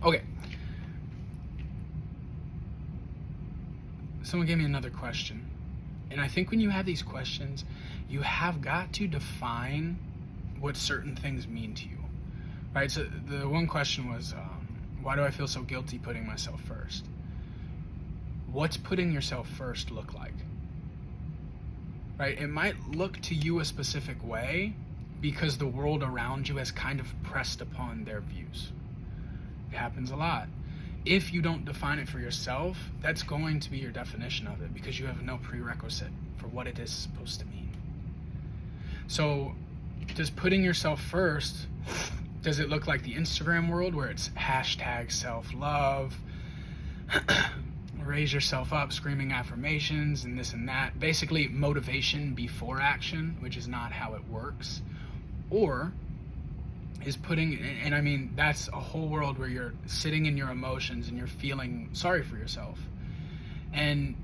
Okay. Someone gave me another question. And I think when you have these questions, you have got to define what certain things mean to you. Right? So the one question was, why do I feel so guilty putting myself first? What's putting yourself first look like? Right? It might look to you a specific way because the world around you has kind of pressed upon their views. It happens a lot. If you don't define it for yourself, that's going to be your definition of it because you have no prerequisite for what it is supposed to mean. So, does putting yourself first, does it look like the Instagram world where it's hashtag self-love, raise yourself up, screaming affirmations and this and that, basically motivation before action, which is not how it works? Or is putting, and I mean, that's a whole world where you're sitting in your emotions and you're feeling sorry for yourself. And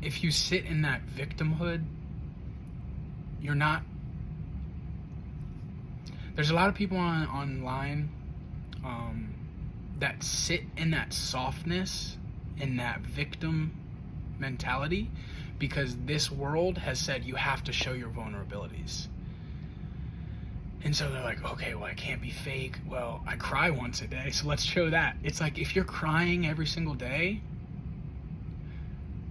if you sit in that victimhood, you're not, there's a lot of people online that sit in that softness, in that victim mentality, because this world has said you have to show your vulnerabilities. And so they're like, okay, well, I can't be fake. Well, I cry once a day, so let's show that. It's like, if you're crying every single day,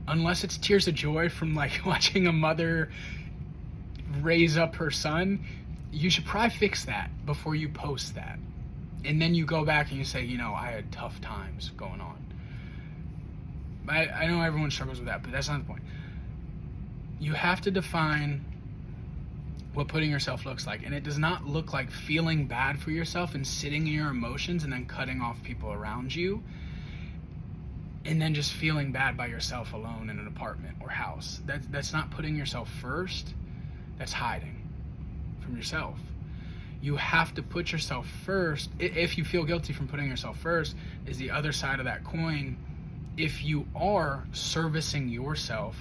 unless it's tears of joy from like watching a mother raise up her son, you should probably fix that before you post that. And then you go back and you say, I had tough times going on. I know everyone struggles with that, but that's not the point. You have to define what putting yourself looks like. And it does not look like feeling bad for yourself and sitting in your emotions and then cutting off people around you and then just feeling bad by yourself alone in an apartment or house. That's not putting yourself first. That's hiding from yourself. You have to put yourself first. If you feel guilty from putting yourself first, is the other side of that coin. If you are servicing yourself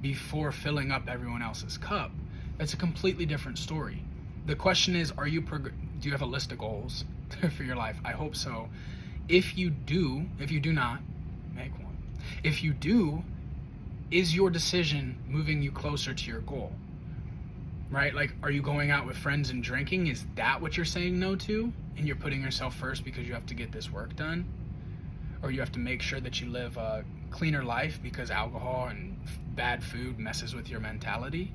before filling up everyone else's cup, that's a completely different story. The question is, do you have a list of goals for your life? I hope so. If you do not, make one. If you do, is your decision moving you closer to your goal? Right? Like, are you going out with friends and drinking? Is that what you're saying no to? And you're putting yourself first because you have to get this work done? Or you have to make sure that you live a cleaner life because alcohol and bad food messes with your mentality?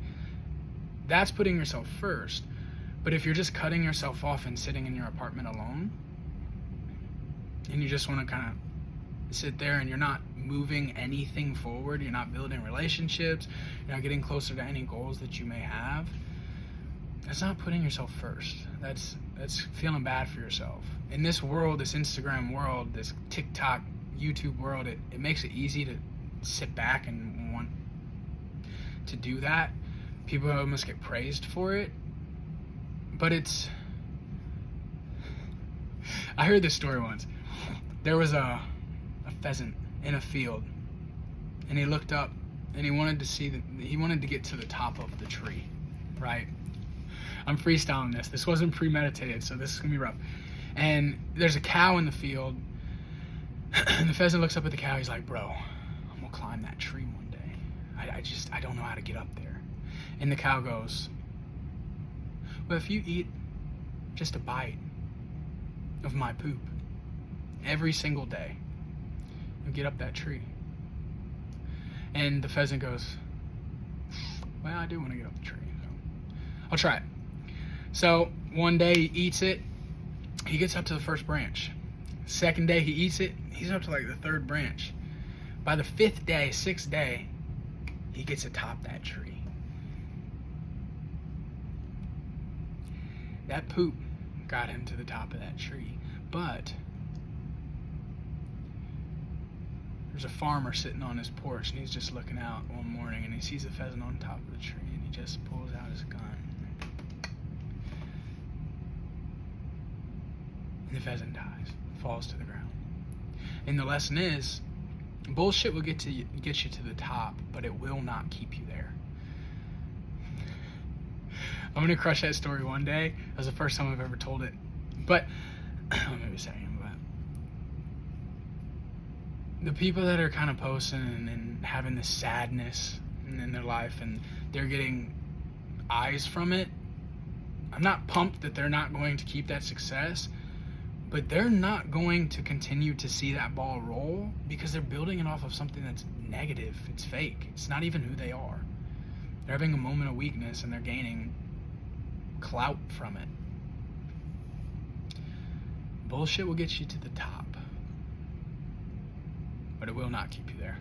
That's putting yourself first. But if you're just cutting yourself off and sitting in your apartment alone, and you just want to kind of sit there and you're not moving anything forward, you're not building relationships, you're not getting closer to any goals that you may have, that's not putting yourself first. That's feeling bad for yourself. In this world, this Instagram world, this TikTok, YouTube world, it makes it easy to sit back and want to do that. People almost get praised for it. But I heard this story once. There was a pheasant in a field, and he looked up and he wanted to get to the top of the tree, right? I'm freestyling this. This wasn't premeditated, so this is gonna be rough. And there's a cow in the field, and the pheasant looks up at the cow. He's like, bro, I'm gonna climb that tree one day. I don't know how to get up there. And the cow goes, well, if you eat just a bite of my poop every single day, you'll get up that tree. And the pheasant goes, well, I do want to get up the tree, so I'll try it. So one day he eats it, he gets up to the first branch. Second day he eats it, he's up to like the third branch. By the sixth day, he gets atop that tree. That poop got him to the top of that tree. But there's a farmer sitting on his porch, and he's just looking out one morning, and he sees a pheasant on top of the tree, and he just pulls out his gun. And the pheasant dies, falls to the ground. And the lesson is, bullshit will get you to the top, but it will not keep you there. I'm gonna crush that story one day. That was the first time I've ever told it. But maybe a second. But the people that are kind of posting and having this sadness in their life and they're getting eyes from it, I'm not pumped that they're not going to keep that success, but they're not going to continue to see that ball roll because they're building it off of something that's negative. It's fake. It's not even who they are. They're having a moment of weakness and they're gaining clout from it. Bullshit will get you to the top, but it will not keep you there.